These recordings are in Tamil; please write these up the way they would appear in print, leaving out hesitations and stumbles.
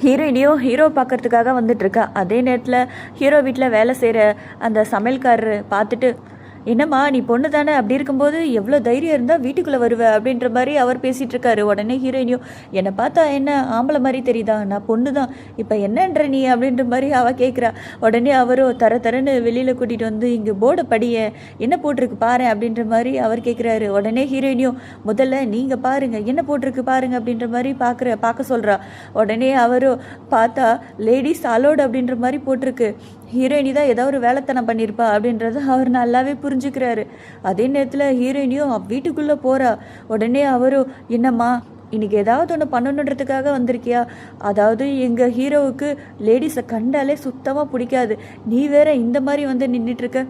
ஹீரோயினியும் ஹீரோ பார்க்கறதுக்காக வந்துட்டுருக்கா. அதே நேரத்தில் ஹீரோ வீட்டில் வேலை செய்கிற அந்த சமையல்காரர் பார்த்துட்டு, என்னம்மா நீ பொண்ணு தானே, அப்படி இருக்கும்போது எவ்வளோ தைரியம் இருந்தால் வீட்டுக்குள்ளே வருவ அப்படின்ற மாதிரி அவர் பேசிகிட்டு இருக்காரு. உடனே ஹீரோயினியும், என்னை பார்த்தா என்ன ஆம்பளை மாதிரி தெரியுதா, நான் பொண்ணு தான், இப்போ என்னன்ற நீ அப்படின்ற மாதிரி அவள் கேட்குறா. உடனே அவரும் தரன்னு வெளியில் கூட்டிகிட்டு வந்து, இங்கே போர்டை படிய என்ன போட்டிருக்கு பாரு அப்படின்ற மாதிரி அவர் கேட்குறாரு. உடனே ஹீரோயினியும், முதல்ல நீங்கள் பாருங்கள் என்ன போட்டிருக்கு பாருங்க அப்படின்ற மாதிரி பார்க்க சொல்கிறா. உடனே அவரும் பார்த்தா லேடிஸ் அலோடு அப்படின்ற மாதிரி போட்டிருக்கு. ஹீரோயினி தான் ஏதோ ஒரு வேலைத்தனம் பண்ணியிருப்பா அப்படின்றத அவர் நல்லாவே புரிஞ்சுக்கிறாரு. அதே நேரத்தில் ஹீரோயினியும் வீட்டுக்குள்ளே போகிறா. உடனே அவரும், என்னம்மா இன்றைக்கி ஏதாவது ஒன்று பண்ணணுன்றதுக்காக வந்திருக்கியா, அதாவது எங்கள் ஹீரோவுக்கு லேடிஸை கண்டாலே சுத்தமாக பிடிக்காது, நீ வேற இந்த மாதிரி வந்து நின்றுட்டுருக்க,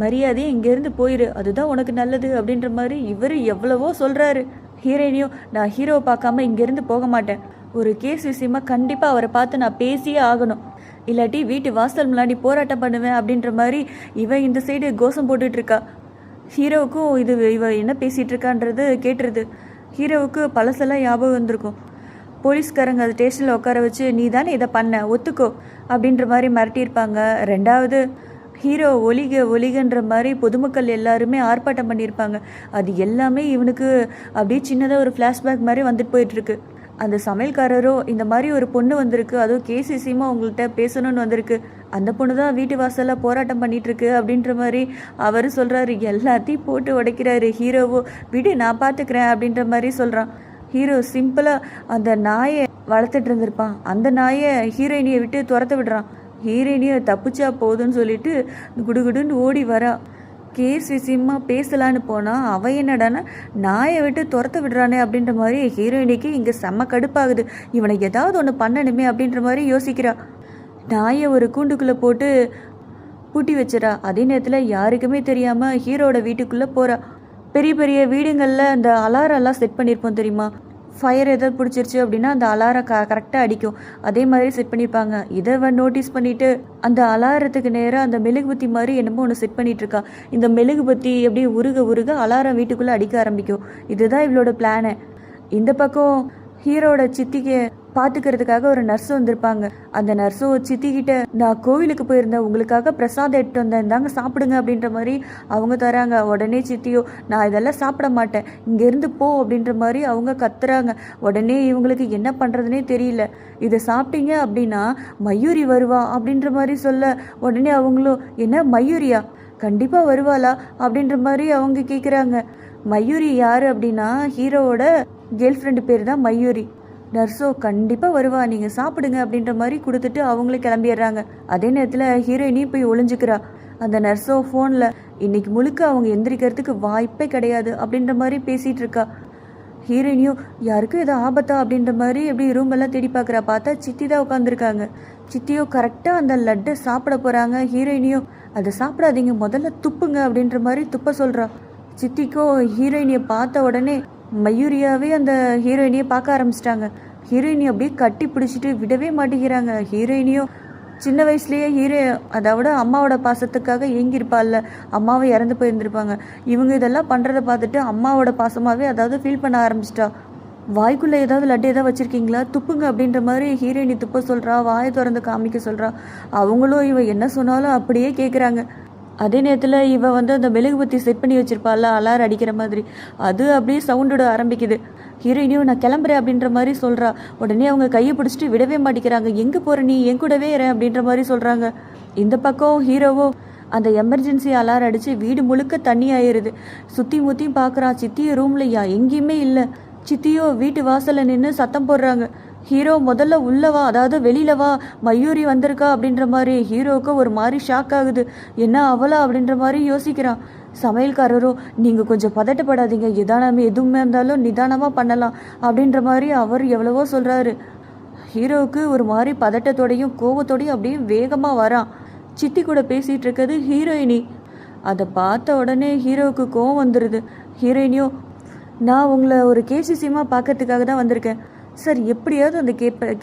மரியாதையே இங்கேருந்து போயிரு, அதுதான் உனக்கு நல்லது அப்படின்ற மாதிரி இவர் எவ்வளவோ சொல்கிறாரு. ஹீரோயினியும், நான் ஹீரோவை பார்க்காம இங்கேருந்து போக மாட்டேன், ஒரு கேஸ் விஷயமா கண்டிப்பாக அவரை பார்த்து நான் பேசியே ஆகணும், இல்லாட்டி வீட்டு வாசல் முன்னாடி போராட்டம் பண்ணுவேன் அப்படின்ற மாதிரி இவன் இந்த சைடு கோஷம் போட்டுட்ருக்கா. ஹீரோவுக்கும் இவ என்ன பேசிகிட்டு இருக்கான்றது கேட்டுருது. ஹீரோவுக்கு பழசெல்லாம் ஞாபகம் வந்திருக்கும். போலீஸ்காரங்க அது ஸ்டேஷனில் உட்கார வச்சு, நீ தானே இதை பண்ண ஒத்துக்கோ அப்படின்ற மாதிரி மிரட்டியிருப்பாங்க. ரெண்டாவது ஹீரோ ஒலிகன்ற மாதிரி பொதுமக்கள் எல்லாருமே ஆர்ப்பாட்டம் பண்ணியிருப்பாங்க. அது எல்லாமே இவனுக்கு அப்படியே சின்னதாக ஒரு ஃப்ளாஷ்பேக் மாதிரி வந்துட்டு போயிட்டுருக்கு. அந்த சமையல்காரரோ, இந்த மாதிரி ஒரு பொண்ணு வந்திருக்கு, அதுவும் கேசிசியமா உங்கள்கிட்ட பேசணும்னு வந்திருக்கு, அந்த பொண்ணு தான் வீட்டு வாசலில் போராட்டம் பண்ணிகிட்ருக்கு அப்படின்ற மாதிரி அவர் சொல்கிறாரு. எல்லாத்தையும் போட்டு உடைக்கிறாரு. ஹீரோவோ, விடு நான் பார்த்துக்கிறேன் அப்படின்ற மாதிரி சொல்கிறான். ஹீரோ சிம்பிளாக அந்த நாயை வளர்த்துட்டு இருந்திருப்பான், அந்த நாயை ஹீரோயினியை விட்டு துரத்த விடுறான். ஹீரோயினியை தப்பிச்சா போதுன்னு சொல்லிட்டு குடுகுடுன்னு ஓடி வரா. கேஸ் விஷயமா பேசலான்னு போனால் அவன் என்னடானா நாயை விட்டு துரத்த விடுறானே அப்படின்ற மாதிரி ஹீரோயினிக்கு இங்கே செம்ம கடுப்பாகுது. இவனை ஏதாவது ஒன்று பண்ணணுமே அப்படின்ற மாதிரி யோசிக்கிறா. நாயை ஒரு கூண்டுக்குள்ளே போட்டு பூட்டி வச்சிடா. அதே நேரத்தில் யாருக்குமே தெரியாமல் ஹீரோட வீட்டுக்குள்ளே போகிறா. பெரிய பெரிய வீடுங்களில் அந்த அலாரெல்லாம் செட் பண்ணியிருப்போம் தெரியுமா, ஃபயர் எதாவது பிடிச்சிருச்சு அப்படின்னா அந்த அலாரம் கரெக்டாக அடிக்கும், அதே மாதிரி செட் பண்ணியிருப்பாங்க. இதை நோட்டீஸ் பண்ணிவிட்டு அந்த அலாரத்துக்கு நேராக அந்த மெழுகுபத்தி மாதிரி என்னமோ ஒன்று செட் பண்ணிகிட்ருக்கா. இந்த மெழுகுபத்தி அப்படியே உருக அலாரம் வீட்டுக்குள்ளே அடிக்க ஆரம்பிக்கும். இதுதான் இவளோட பிளானு. இந்த பக்கம் ஹீரோட சித்திக்கு பார்த்துக்கிறதுக்காக ஒரு நர்ஸ் வந்திருப்பாங்க. அந்த நர்ஸும் சித்திக்கிட்ட, நான் கோவிலுக்கு போயிருந்தேன், உங்களுக்காக பிரசாதம் எடுத்து வந்தேன், இந்தாங்க சாப்பிடுங்க அப்படின்ற மாதிரி அவங்க தராங்க. உடனே சித்தியோ, நான் இதெல்லாம் சாப்பிட மாட்டேன், இங்கேருந்து போ அப்படின்ற மாதிரி அவங்க கத்துறாங்க. உடனே இவங்களுக்கு என்ன பண்ணுறதுனே தெரியல. இதை சாப்பிட்டீங்க அப்படின்னா மயூரி வருவா அப்படின்ற மாதிரி சொல்ல, உடனே அவங்களும், என்ன மயூரியா, கண்டிப்பாக வருவாளா அப்படின்ற மாதிரி அவங்க கேட்குறாங்க. மயூரி யார் அப்படின்னா ஹீரோவோட கேர்ள் ஃப்ரெண்டு பேர் தான் மயூரி. நர்ஸோ, கண்டிப்பாக வருவா, நீங்கள் சாப்பிடுங்க அப்படின்ற மாதிரி கொடுத்துட்டு அவங்களே கிளம்பிடுறாங்க. அதே நேரத்தில் ஹீரோயினியும் போய் ஒளிஞ்சுக்கிறா. அந்த நர்ஸோ ஃபோனில், இன்னைக்கு முழுக்க அவங்க எந்திரிக்கிறதுக்கு வாய்ப்பே கிடையாது அப்படின்ற மாதிரி பேசிகிட்டு இருக்கா. ஹீரோயினியும், யாருக்கும் ஏதோ ஆபத்தா அப்படின்ற மாதிரி எப்படி ரூமெல்லாம் தேடி பார்க்குறா. பார்த்தா சித்தி தான் உட்காந்துருக்காங்க. சித்தியோ கரெக்டாக அந்த லட்டை சாப்பிட போகிறாங்க. ஹீரோயினியும், அதை சாப்பிடாதீங்க, முதல்ல துப்புங்க அப்படின்ற மாதிரி துப்ப சொல்கிறா. சித்திக்கோ ஹீரோயினியை பார்த்த உடனே மயூரியாவே அந்த ஹீரோயினியை பார்க்க ஆரம்பிச்சிட்டாங்க. ஹீரோயினி அப்படியே கட்டி பிடிச்சிட்டு விடவே மாட்டேங்கிறாங்க. ஹீரோயினியும் சின்ன வயசுலேயே அதாவது அம்மாவோட பாசத்துக்காக ஏங்கியிருப்பாள்ல, அம்மாவை இறந்து போயிருந்திருப்பாங்க. இவங்க இதெல்லாம் பண்ணுறதை பார்த்துட்டு அம்மாவோட பாசமாகவே அதாவது ஃபீல் பண்ண ஆரம்பிச்சிட்டா. வாய்க்குள்ளே ஏதாவது லட்டு ஏதாவது வச்சுருக்கீங்களா, துப்புங்க அப்படின்ற மாதிரி ஹீரோயினி துப்ப சொல்கிறா. வாயை திறந்து காமிக்க சொல்கிறா. அவங்களும் இவ என்ன சொன்னாலும் அப்படியே கேட்குறாங்க. அதே நேரத்தில் இவ வந்து அந்த மெழுகுபத்தி செட் பண்ணி வச்சிருப்பாள் அலாரம் அடிக்கிற மாதிரி, அது அப்படியே சவுண்டோட ஆரம்பிக்குது. ஹீரோயினியும், நான் கிளம்புறேன் அப்படின்ற மாதிரி சொல்கிறா. உடனே அவங்க கையை பிடிச்சிட்டு விடவே மாட்டேங்கிறாங்க. எங்கே போகிற நீ, என் கூடவே இறேன் அப்படின்ற மாதிரி சொல்கிறாங்க. இந்த பக்கம் ஹீரோவோ அந்த எமர்ஜென்சி அலாரம் அடித்து வீடு முழுக்க தண்ணி ஆயிடுது. சுற்றி முற்றியும் பார்க்குறான். சித்திய ரூமில் எங்கேயுமே இல்லை. சித்தியோ வீட்டு வாசலில் நின்று சத்தம் போடுறாங்க. ஹீரோ, முதல்ல உள்ளவா, அதாவது வெளியில வா, மயூரி வந்திருக்கா அப்படின்ற மாதிரி. ஹீரோவுக்கு ஒரு மாதிரி ஷாக் ஆகுது. என்ன அவளா அப்படின்ற மாதிரி யோசிக்கிறான். சமையல்காரரோ, நீங்கள் கொஞ்சம் பதட்டப்படாதீங்க, எதுவுமே இருந்தாலும் நிதானமாக பண்ணலாம் அப்படின்ற மாதிரி அவர் எவ்வளவோ சொல்கிறாரு. ஹீரோவுக்கு ஒரு மாதிரி பதட்டத்தோடையும் கோவத்தோடையும் அப்படியே வேகமாக வரான். சித்தி கூட பேசிகிட்டு இருக்கிறது ஹீரோயினி. அதை பார்த்த உடனே ஹீரோவுக்கு கோவம் வந்துடுது. ஹீரோயினியோ, நான் உங்களை ஒரு கேஸ் விஷயமாக பார்க்கறதுக்காக தான் வந்திருக்கேன் சார், எப்படியாவது அந்த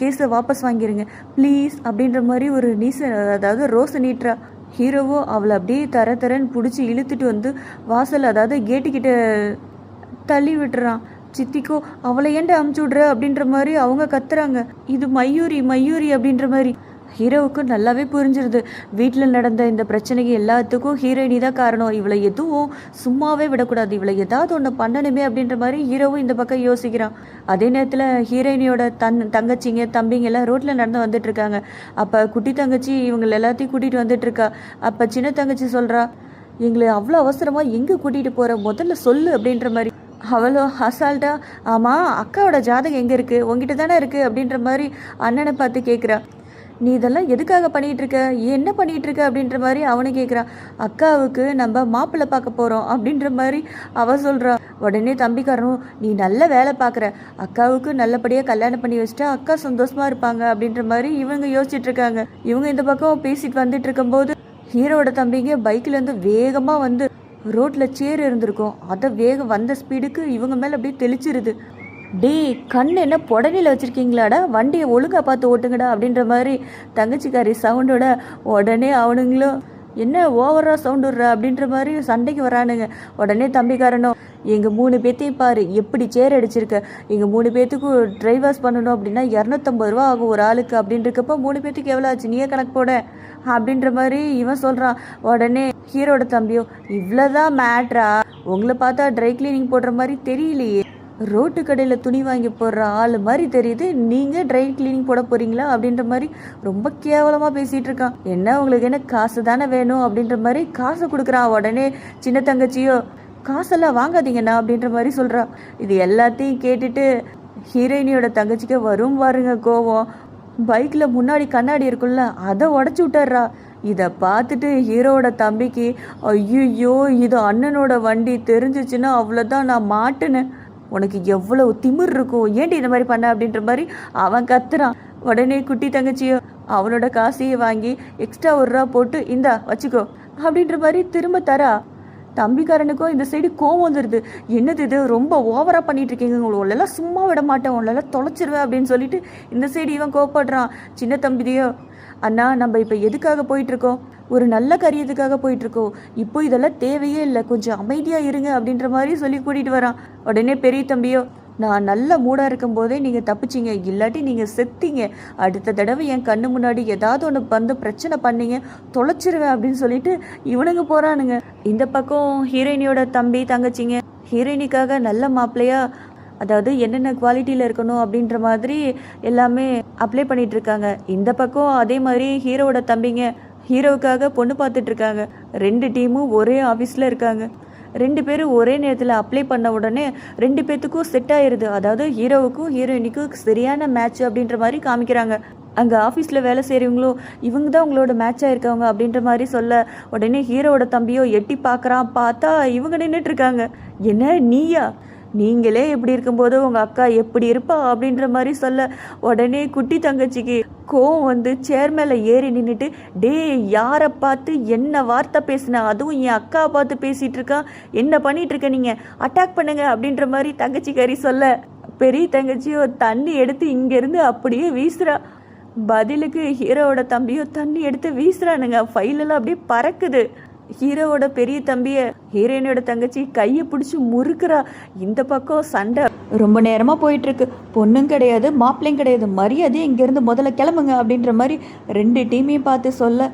கேஸை வாபஸ் வாங்கிடுங்க ப்ளீஸ் அப்படின்ற மாதிரி ஒரு அதாவது ரோஸை நீட்டுறா. ஹீரோவோ அவளை அப்படியே தரன்னு பிடிச்சி இழுத்துட்டு வந்து வாசல் அதாவது கேட்டுக்கிட்ட தள்ளி விட்டுறான். சித்திக்கோ அவளை ஏன்டா அமுச்சு விட்ற அப்படின்ற மாதிரி அவங்க கத்துறாங்க. இது மயூரி மயூரி அப்படின்ற மாதிரி. ஹீரோவுக்கு நல்லாவே புரிஞ்சிருது. வீட்டில் நடந்த இந்த பிரச்சனைக்கு எல்லாத்துக்கும் ஹீரோயினி தான் காரணம். இவளை எதுவும் சும்மாவே விடக்கூடாது, இவளை ஏதாவது ஒன்று பண்ணணுமே அப்படின்ற மாதிரி ஹீரோவும் இந்த பக்கம் யோசிக்கிறான். அதே நேரத்தில் ஹீரோயினியோட தங்கச்சிங்க தம்பிங்க எல்லாம் ரோட்டில் நடந்து வந்துட்டு இருக்காங்க. அப்போ குட்டி தங்கச்சி இவங்களை எல்லாத்தையும் கூட்டிகிட்டு வந்துட்டு இருக்கா. அப்போ சின்ன தங்கச்சி சொல்கிறா, எங்களை அவ்வளோ அவசரமாக எங்கே கூட்டிகிட்டு போகிற, முதல்ல சொல்லு அப்படின்ற மாதிரி. அவ்வளோ அசால்ட்டா, ஆமாம் அக்காவோட ஜாதகம் எங்கே இருக்குது, உங்ககிட்ட தானே இருக்குது அப்படின்ற மாதிரி அண்ணனை பார்த்து கேட்குறா. நீ இதெல்லாம் எதுக்காக பண்ணிகிட்டு இருக்க, என்ன பண்ணிகிட்டு இருக்க அப்படின்ற மாதிரி அவனு கேட்குறான். அக்காவுக்கு நம்ம மாப்பிள்ளை பார்க்க போகிறோம் அப்படின்ற மாதிரி அவ சொல்கிறா. உடனே தம்பிக்காரனும், நீ நல்ல வேலை பார்க்குற, அக்காவுக்கு நல்லபடியாக கல்யாணம் பண்ணி வச்சுட்டா அக்கா சந்தோஷமாக இருப்பாங்க அப்படின்ற மாதிரி இவங்க யோசிச்சுட்டு இருக்காங்க. இவங்க இந்த பக்கம் பேசிட்டு வந்துட்டு இருக்கும்போது ஹீரோட தம்பிங்க பைக்லேருந்து வேகமாக வந்து ரோட்டில் சேர் இருந்திருக்கும், அதை வேகம் வந்த ஸ்பீடுக்கு இவங்க மேலே அப்படியே தெளிச்சிருது. டே கண் என்ன புடனில் வச்சுருக்கீங்களாடா, வண்டியை ஒழுங்காக பார்த்து ஓட்டுங்கடா அப்படின்ற மாதிரி தங்கச்சிக்காரி சவுண்டோட உடனே அவனுங்களும் என்ன ஓவராக சவுண்டு விட்றா அப்படின்ற மாதிரி சண்டைக்கு வரானுங்க. உடனே தம்பிக்காரனும், எங்கள் 3 பேர்த்தையும் பாரு எப்படி சேர் அடிச்சிருக்க, எங்கள் 3 பேர்த்துக்கும் டிரைவர்ஸ் பண்ணணும் அப்படின்னா 250 ரூபா ஆகும் ஒரு ஆளுக்கு அப்படின்றக்கப்ப 3 பேர்த்துக்கு எவ்வளோ ஆச்சு நீயே கணக்கு போட அப்படின்ற மாதிரி இவன் சொல்கிறான். உடனே ஹீரோட தம்பியோ, இவ்வளோதான் மேட்ரா, உங்களை பார்த்தா ட்ரை கிளீனிங் போடுற மாதிரி தெரியலையே, ரோட்டு கடையில் துணி வாங்கி போடுற ஆள் மாதிரி தெரியுது, நீங்கள் ட்ரை கிளீனிங் போட போகிறீங்களா அப்படின்ற மாதிரி ரொம்ப கேவலமாக பேசிகிட்டு இருக்கான். என்ன உங்களுக்கு என்ன காசு தானே வேணும் அப்படின்ற மாதிரி காசை கொடுக்குறான். உடனே சின்ன தங்கச்சியோ, காசெல்லாம் வாங்காதீங்கண்ணா அப்படின்ற மாதிரி சொல்கிறா. இது எல்லாத்தையும் கேட்டுட்டு ஹீரோயினியோட தங்கச்சிக்கு வரும் பாருங்க கோவம். பைக்கில் முன்னாடி கண்ணாடி இருக்குல்ல அதை உடச்சி விட்டுறா. இதை பார்த்துட்டு ஹீரோவோட தம்பிக்கு, ஐயோ இது அண்ணனோட வண்டி, தெரிஞ்சிச்சுன்னா அவ்வளோதான் நான் மாட்டுனேன், உனக்கு எவ்வளவு திமிர் இருக்கும், ஏன்டி இந்த மாதிரி பண்ண அப்படின்ற மாதிரி அவன் கத்துறான். உடனே குட்டி தங்கச்சியோ அவனோட காசையை வாங்கி எக்ஸ்ட்ரா 1 ரூபா போட்டு இந்தா வச்சுக்கோ அப்படின்ற மாதிரி திரும்ப தரா. தம்பிக்காரனுக்கும் இந்த சைடு கோவம் வந்துடுது. என்னது இது, ரொம்ப ஓவராக பண்ணிட்டு இருக்கீங்க, உங்களெல்லாம் சும்மா விட மாட்டேன், உங்களெல்லாம் தொலைச்சிருவேன் அப்படின்னு சொல்லிட்டு இந்த சைடு இவன் கோவப்படுறான். சின்ன தம்பிதையோ, அண்ணா நம்ம இப்போ எதுக்காக போயிட்டுருக்கோம், ஒரு நல்ல காரியத்துக்காக போயிட்டுருக்கோம், இப்போ இதெல்லாம் தேவையே இல்லை, கொஞ்சம் அமைதியாக இருங்க அப்படின்ற மாதிரி சொல்லி கூட்டிகிட்டு வரான். உடனே பெரிய தம்பியோ, நான் நல்ல மூடாக இருக்கும் போதே நீங்கள் தப்பிச்சிங்க, இல்லாட்டி நீங்கள் செத்தீங்க, அடுத்த தடவை என் கண்ணு முன்னாடி ஏதாவது ஒன்று வந்து பிரச்சனை பண்ணீங்க தொலைச்சிருவேன் அப்படின்னு சொல்லிட்டு இவனுங்க போகிறானுங்க. இந்த பக்கம் ஹீரோயினியோட தம்பி தங்கச்சிங்க ஹீரோயினிக்காக நல்ல மாப்பிள்ளையா, அதாவது என்னென்ன குவாலிட்டியில் இருக்கணும் அப்படின்ற மாதிரி எல்லாமே அப்ளை பண்ணிட்டு இருக்காங்க. இந்த பக்கம் அதே மாதிரி ஹீரோவோட தம்பிங்க ஹீரோவுக்காக பொண்ணு பார்த்துட்டு இருக்காங்க. 2 டீமும் ஒரே ஆஃபீஸில் இருக்காங்க. 2 பேரும் ஒரே நேரத்தில் அப்ளை பண்ண உடனே 2 பேர்த்துக்கும் செட் ஆயிடுது. அதாவது ஹீரோவுக்கும் ஹீரோயினிக்கும் சரியான மேட்ச் அப்படின்ற மாதிரி காமிக்கிறாங்க. அங்கே ஆஃபீஸில் வேலை செய்கிறவங்களும் இவங்க தான் உங்களோட மேட்சாக இருக்கவங்க அப்படின்ற மாதிரி சொல்ல, உடனே ஹீரோவோட தம்பியோ எட்டி பார்க்குறான். பார்த்தா இவங்க நின்றுட்டுருக்காங்க. என்ன நீயா, நீங்களே எப்படி இருக்கும்போது உங்கள் அக்கா எப்படி இருப்பா அப்படின்ற மாதிரி சொல்ல, உடனே குட்டி தங்கச்சிக்கு கோவம் வந்து சேர் மேலே ஏறி நின்றுட்டு, டே யாரை பார்த்து என்ன வார்த்தை பேசினா, அதுவும் என் அக்கா பார்த்து பேசிகிட்டு இருக்கா, என்ன பண்ணிகிட்டு இருக்க, நீங்கள் அட்டாக் பண்ணுங்க அப்படின்ற மாதிரி தங்கச்சிக்காரி சொல்ல, பெரிய தங்கச்சியோ தண்ணி எடுத்து இங்கேருந்து அப்படியே வீசுகிறா. பதிலுக்கு ஹீரோவோட தம்பியோ தண்ணி எடுத்து வீசுறானுங்க. ஃபைலெல்லாம் அப்படியே பறக்குது. ஹீரோவோட பெரிய தம்பியை ஹீரோயினோட தங்கச்சி கையை பிடிச்சி முறுக்குறா. இந்த பக்கம் சண்டை ரொம்ப நேரமாக போயிட்டுருக்கு. பொண்ணும் கிடையாது மாப்பிள்ளையும் கிடையாது, மரியாதையை இங்கேருந்து முதல்ல கிளம்புங்க அப்படின்ற மாதிரி 2 டீமையும் பார்த்து சொல்ல,